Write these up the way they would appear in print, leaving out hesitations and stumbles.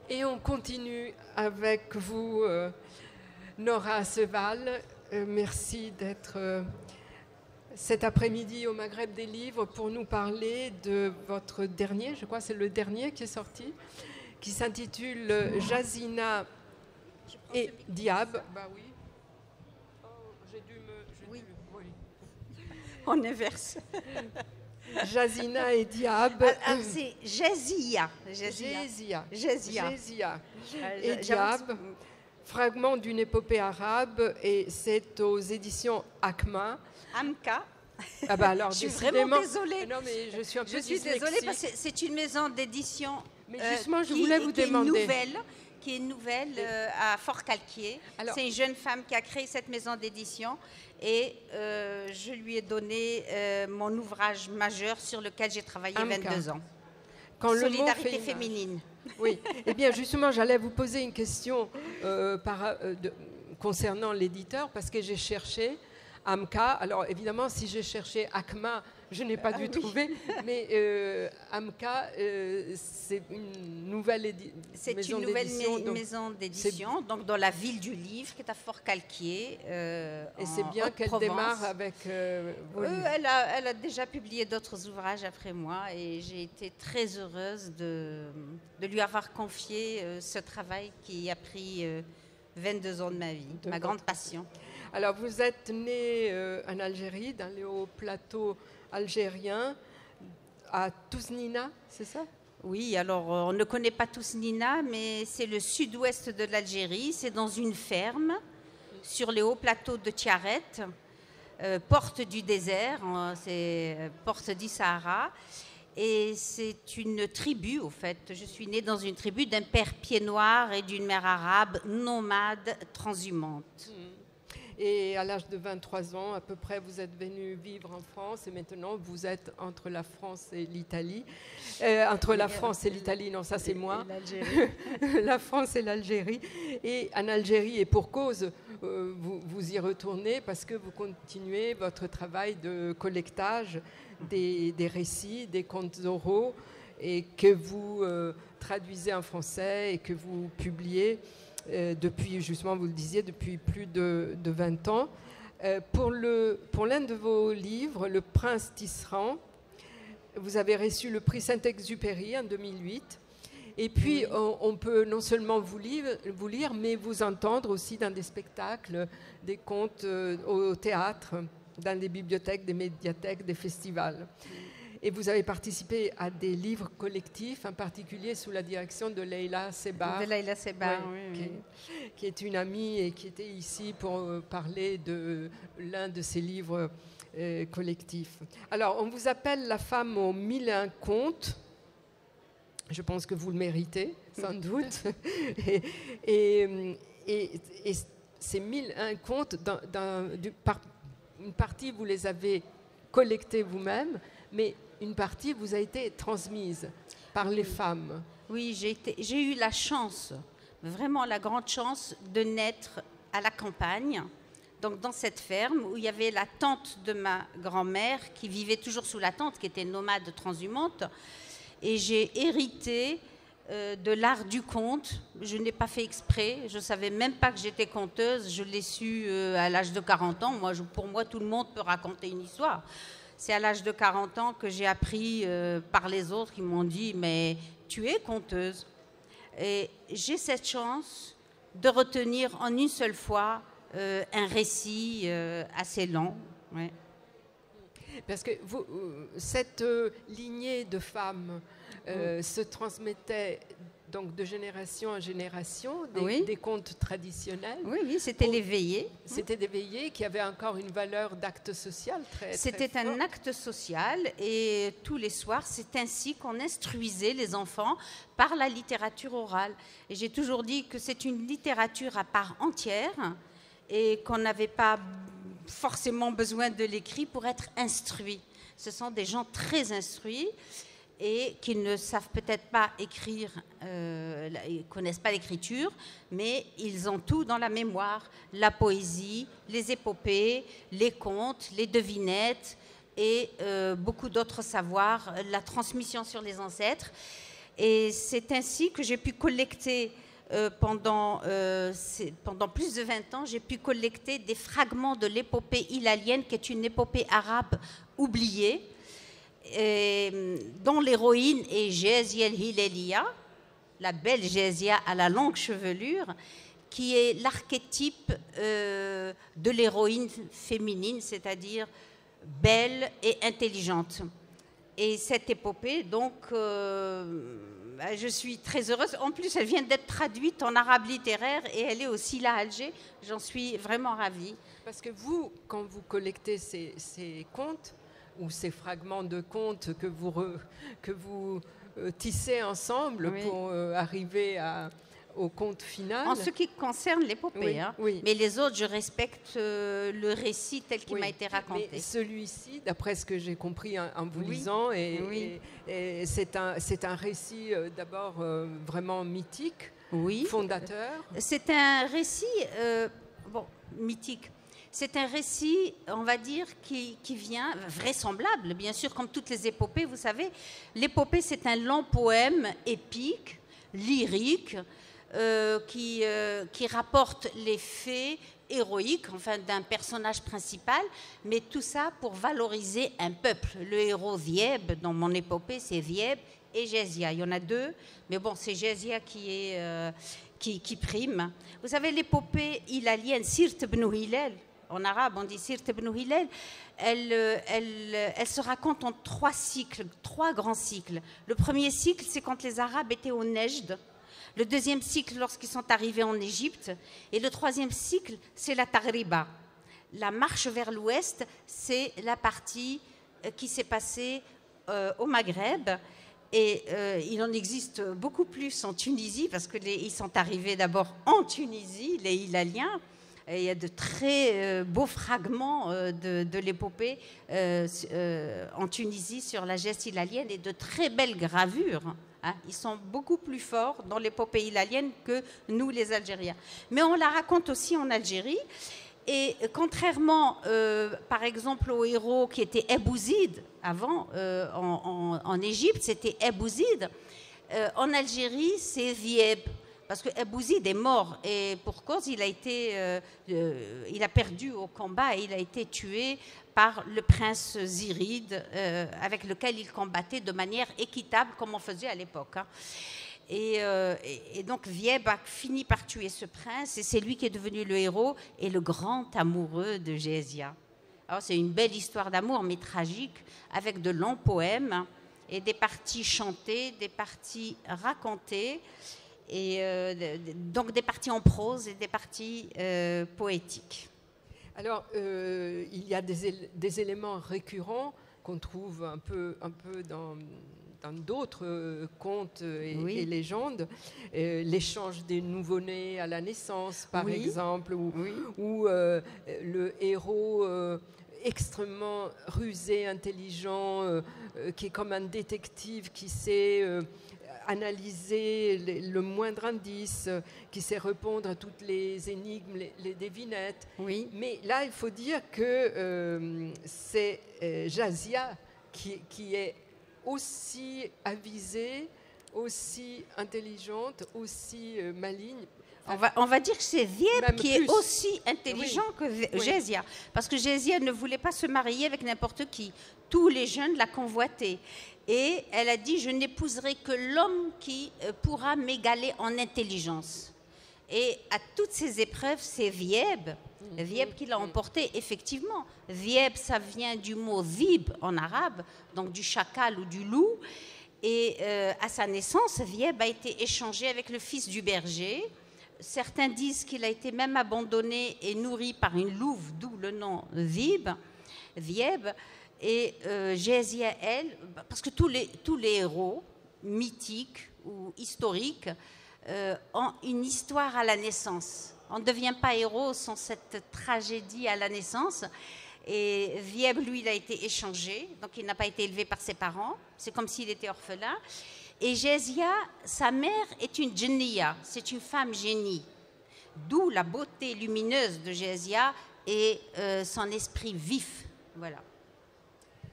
Et on continue avec vous, Nora Seval. Merci d'être cet après-midi au Maghreb des livres pour nous parler de votre dernier, je crois que c'est le dernier qui est sorti, qui s'intitule Jazina et Diab. Bah oui. Oh, j'ai dû me... Oui. Oui. On inverse. Jazina et Diab. C'est Jésia. Jésia. Jésia. Et Diab, fragment d'une épopée arabe, et c'est aux éditions Akma. Amka. Ah bah alors, je suis décidément... vraiment désolée. Non, mais je suis un peu Je suis désolée parce que c'est une maison d'édition mais justement, je voulais vous demander... qui est nouvelle à Fort-Calquier. C'est une jeune femme qui a créé cette maison d'édition et je lui ai donné mon ouvrage majeur sur lequel j'ai travaillé 22 ans. Solidarité féminine. Oui, eh bien justement, j'allais vous poser une question concernant l'éditeur parce que j'ai cherché Amka. Alors évidemment, si j'ai cherché Akma, je n'ai pas dû trouver, mais Amka, c'est une nouvelle maison d'édition, donc dans la ville du livre, qui est à Fort-Calquier. Et c'est bien qu'elle démarre avec... elle a déjà publié d'autres ouvrages après moi, et j'ai été très heureuse de lui avoir confié ce travail qui a pris 22 ans de ma vie, ma grande passion. Alors, vous êtes né en Algérie, dans les hauts plateaux algériens, à Touznina, c'est ça? Oui, alors on ne connaît pas Touznina, mais c'est le sud-ouest de l'Algérie. C'est dans une ferme, sur les hauts plateaux de Tiaret, porte du désert, c'est porte du Sahara. Et c'est une tribu, au fait. Je suis née dans une tribu d'un père pied noir et d'une mère arabe, nomade, transhumante. Et à l'âge de 23 ans, à peu près, vous êtes venu vivre en France et maintenant vous êtes entre la France et l'Italie. Entre la France et l'Italie, non, ça c'est moi. La France et l'Algérie. Et en Algérie, et pour cause, vous y retournez parce que vous continuez votre travail de collectage des récits, des contes oraux et que vous traduisez en français et que vous publiez. Depuis, justement, vous le disiez, depuis plus de 20 ans. Pour l'un de vos livres, Le Prince Tisserand, vous avez reçu le prix Saint-Exupéry en 2008. Et puis, on peut non seulement vous lire, mais vous entendre aussi dans des spectacles, des contes au théâtre, dans des bibliothèques, des médiathèques, des festivals. Et vous avez participé à des livres collectifs, en particulier sous la direction de Leïla Sebar. De Leïla Sebar, oui. Qui est une amie et qui était ici pour parler de l'un de ces livres collectifs. Alors, on vous appelle la femme aux 1001 contes. Je pense que vous le méritez, sans doute. et ces 1001 contes, une partie, vous les avez collectés vous-même, mais une partie vous a été transmise par les femmes. Oui, j'ai eu la chance, vraiment la grande chance de naître à la campagne, donc dans cette ferme où il y avait la tante de ma grand-mère qui vivait toujours sous la tente, qui était nomade transhumante, et j'ai hérité de l'art du conte. Je n'ai pas fait exprès, je ne savais même pas que j'étais conteuse, je l'ai su à l'âge de 40 ans. Pour moi, tout le monde peut raconter une histoire. C'est à l'âge de 40 ans que j'ai appris par les autres qui m'ont dit « mais tu es conteuse ». Et j'ai cette chance de retenir en une seule fois un récit assez long. Ouais. Parce que cette lignée de femmes se transmettait donc de génération en génération, des contes traditionnels. Oui, c'était les veillées. C'était des veillées qui avaient encore une valeur d'acte social très C'était un acte social et tous les soirs, c'est ainsi qu'on instruisait les enfants par la littérature orale. Et j'ai toujours dit que c'est une littérature à part entière et qu'on n'avait pas forcément besoin de l'écrit pour être instruit. Ce sont des gens très instruits et qui ne savent peut-être pas écrire, ils ne connaissent pas l'écriture, mais ils ont tout dans la mémoire, la poésie, les épopées, les contes, les devinettes et beaucoup d'autres savoirs, la transmission sur les ancêtres. Et c'est ainsi que j'ai pu collecter pendant plus de 20 ans, j'ai pu collecter des fragments de l'épopée hilalienne, qui est une épopée arabe oubliée, dont l'héroïne est Jazia el-Hilaliya, la belle Jazia à la longue chevelure, qui est l'archétype de l'héroïne féminine, c'est-à-dire belle et intelligente. Et cette épopée, donc, je suis très heureuse. En plus, elle vient d'être traduite en arabe littéraire et elle est aussi là à Alger. J'en suis vraiment ravie. Parce que vous, quand vous collectez ces contes ou ces fragments de contes que vous tissez ensemble, oui, pour arriver au conte final. En ce qui concerne l'épopée, oui, hein. Oui. Mais les autres, je respecte le récit tel qu'il, oui, m'a été raconté. Mais celui-ci, d'après ce que j'ai compris en vous, oui, lisant, et c'est un récit d'abord vraiment mythique, oui, fondateur. C'est un récit mythique. C'est un récit, on va dire, qui vient, vraisemblable, bien sûr, comme toutes les épopées, vous savez. L'épopée, c'est un long poème épique, lyrique, qui rapporte les faits héroïques, enfin, d'un personnage principal, mais tout ça pour valoriser un peuple. Le héros Vieb, dans mon épopée, c'est Vieb et Jazia. Il y en a deux, mais bon, c'est Jazia qui prime. Vous savez, l'épopée hilalienne, Sirt ibn Hilal, en arabe, on dit Sirt ibn Hilal, elle se raconte en 3 cycles, 3 grands cycles. Le premier cycle, c'est quand les Arabes étaient au Nejd. Le deuxième cycle, lorsqu'ils sont arrivés en Égypte. Et le troisième cycle, c'est la Taghriba. La marche vers l'ouest, c'est la partie qui s'est passée au Maghreb. Et il en existe beaucoup plus en Tunisie, parce qu'ils sont arrivés d'abord en Tunisie, les Hilaliens. Et il y a de très beaux fragments de l'épopée en Tunisie sur la geste hilalienne et de très belles gravures. Hein. Ils sont beaucoup plus forts dans l'épopée hilalienne que nous, les Algériens. Mais on la raconte aussi en Algérie. Et contrairement, par exemple, au héros qui était Ebouzid, avant, en Égypte, c'était Ebouzid. En Algérie, c'est Vieb. Parce que Ebouzid est mort et pour cause, il a perdu au combat et il a été tué par le prince Ziride avec lequel il combattait de manière équitable comme on faisait à l'époque. Hein. Et donc Vieb a fini par tuer ce prince et c'est lui qui est devenu le héros et le grand amoureux de Jazia. Alors c'est une belle histoire d'amour mais tragique avec de longs poèmes et des parties chantées, des parties racontées. Et donc des parties en prose et des parties poétiques. Alors, il y a des éléments récurrents qu'on trouve un peu dans d'autres contes et légendes. L'échange des nouveau-nés à la naissance, par exemple, ou le héros extrêmement rusé, intelligent, qui est comme un détective qui sait... analyser le moindre indice, qui sait répondre à toutes les énigmes, les devinettes. Oui. Mais là, il faut dire que c'est Jazia qui est aussi avisée, aussi intelligente, aussi maligne. On va dire que c'est Vieb qui est aussi intelligent que Jazia. Parce que Jazia ne voulait pas se marier avec n'importe qui. Tous les jeunes la convoitaient. Et elle a dit, je n'épouserai que l'homme qui pourra m'égaler en intelligence. Et à toutes ces épreuves, c'est Vieb qui l'a emporté, effectivement. Vieb, ça vient du mot zib en arabe, donc du chacal ou du loup. Et à sa naissance, Vieb a été échangé avec le fils du berger. Certains disent qu'il a été même abandonné et nourri par une louve, d'où le nom Vieb. Et Jazia, elle, parce que tous les héros mythiques ou historiques ont une histoire à la naissance. On ne devient pas héros sans cette tragédie à la naissance. Et Vieb, lui, il a été échangé, donc il n'a pas été élevé par ses parents. C'est comme s'il était orphelin. Et Jazia, sa mère est une djinniya, c'est une femme génie. D'où la beauté lumineuse de Jazia et son esprit vif. Voilà.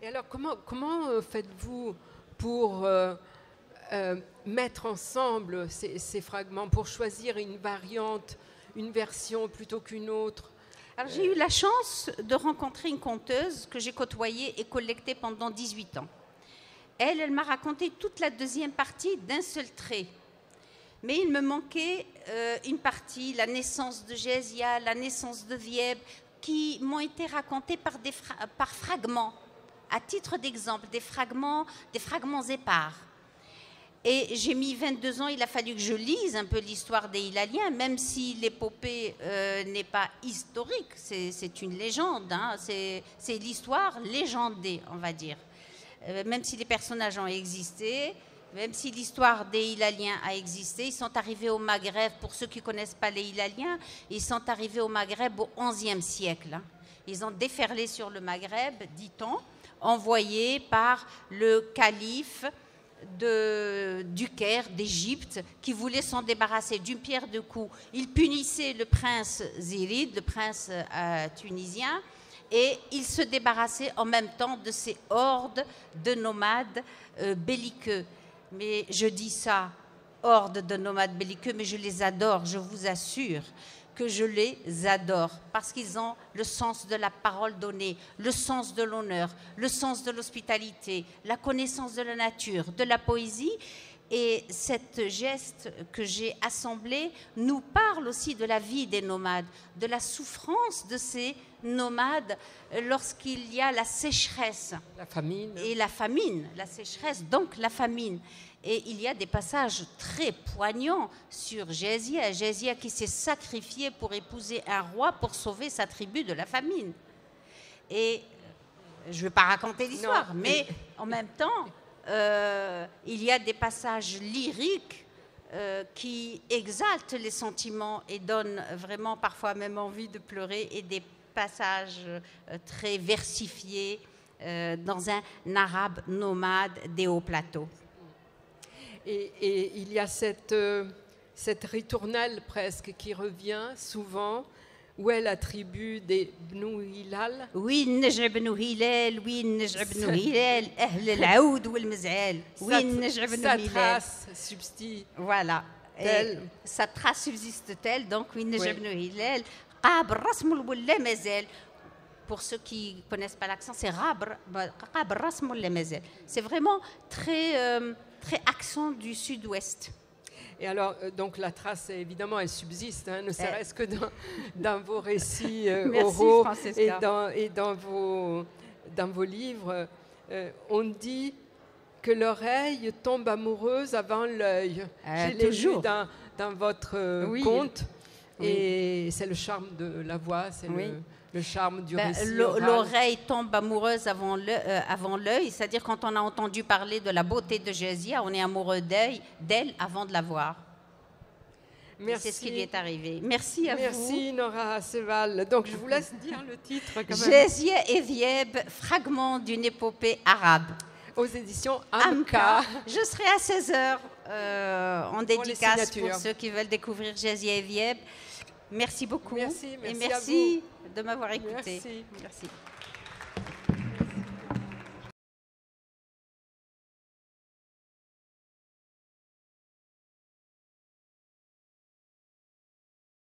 Et alors, comment faites-vous pour mettre ensemble ces fragments pour choisir une variante, une version plutôt qu'une autre? Alors, j'ai eu la chance de rencontrer une conteuse que j'ai côtoyée et collectée pendant 18 ans. Elle m'a raconté toute la deuxième partie d'un seul trait. Mais il me manquait une partie, la naissance de Gésia, la naissance de Vieb, qui m'ont été racontées par fragments. À titre d'exemple, des fragments épars. Et j'ai mis 22 ans, il a fallu que je lise un peu l'histoire des Hilaliens, même si l'épopée n'est pas historique, c'est une légende, hein, c'est l'histoire légendée, on va dire. Même si les personnages ont existé, même si l'histoire des Hilaliens a existé, ils sont arrivés au Maghreb, pour ceux qui ne connaissent pas les Hilaliens, ils sont arrivés au Maghreb au XIe siècle. Hein. Ils ont déferlé sur le Maghreb, dit-on, envoyés par le calife du Caire, d'Égypte, qui voulait s'en débarrasser d'une pierre deux coups. Il punissait le prince Zirid, le prince tunisien, et il se débarrassait en même temps de ces hordes de nomades belliqueux. Mais je dis ça, hordes de nomades belliqueux, mais je les adore, je vous assure que je les adore, parce qu'ils ont le sens de la parole donnée, le sens de l'honneur, le sens de l'hospitalité, la connaissance de la nature, de la poésie. Et cette geste que j'ai assemblée nous parle aussi de la vie des nomades, de la souffrance de ces nomades lorsqu'il y a la sécheresse. La famine. Et la famine, la sécheresse, donc la famine. Et il y a des passages très poignants sur Gésia, Gésia qui s'est sacrifié pour épouser un roi pour sauver sa tribu de la famine. Et je ne vais pas raconter l'histoire, mais en même temps, il y a des passages lyriques qui exaltent les sentiments et donnent vraiment parfois même envie de pleurer, et des passages très versifiés dans un arabe nomade des hauts plateaux. Et il y a cette ritournelle presque qui revient souvent, où elle attribue des Bnou Hilal. وين نجع بنو هلال وين نجع بنو هلال أهل العود والمزعال وين نجع بنو هلال. Sa trace subsiste. Voilà. Sa trace subsiste-t-elle, donc وين نجع بنو هلال قاب الرسم ولا مازال. Pour ceux qui ne connaissent pas l'accent, c'est قاب الرسم ولا مازال. C'est vraiment très accent du sud-ouest. Et alors, donc la trace, évidemment, elle subsiste, hein, ne serait-ce que dans vos récits oraux et dans vos livres. On dit que l'oreille tombe amoureuse avant l'œil. Je l'ai lu dans votre conte, et c'est le charme de la voix, c'est le charme du récit oral. L'oreille tombe amoureuse avant l'œil, c'est-à-dire quand on a entendu parler de la beauté de Gésia, on est amoureux d'elle avant de la voir. C'est ce qui lui est arrivé. Merci à vous. Merci Nora Hasseval. Donc je vous laisse dire le titre quand même. Gésia et Vieb, fragment d'une épopée arabe. Aux éditions Amka. Je serai à 16h en dédicace pour ceux qui veulent découvrir Gésia et Vieb. Merci beaucoup. Merci et merci de m'avoir écouté. Merci.